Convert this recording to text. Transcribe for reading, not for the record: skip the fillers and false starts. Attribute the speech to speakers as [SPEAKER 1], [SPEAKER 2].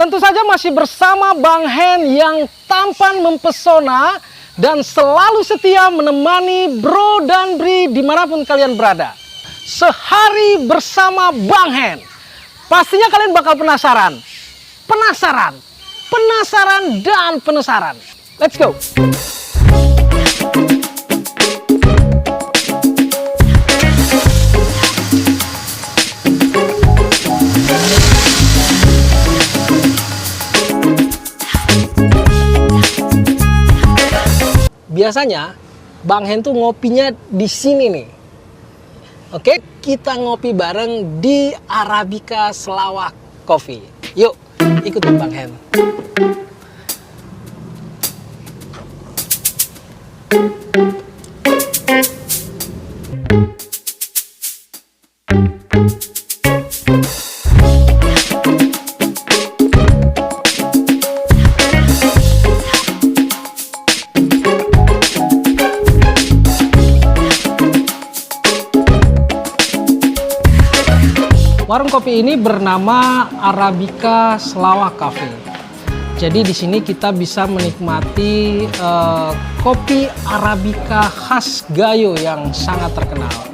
[SPEAKER 1] Tentu saja masih bersama Bang Hen yang tampan mempesona dan selalu setia menemani Bro dan Bri dimanapun kalian berada. Sehari bersama Bang Hen. Pastinya kalian bakal penasaran. Penasaran dan penasaran. Let's go. Biasanya Bang Hen tuh ngopinya di sini nih. Oke, kita ngopi bareng di Arabica Selawak Coffee. Yuk, ikutin Bang Hen. Warung kopi ini bernama Arabica Selawak Cafe. Jadi di sini kita bisa menikmati kopi Arabica khas Gayo yang sangat terkenal.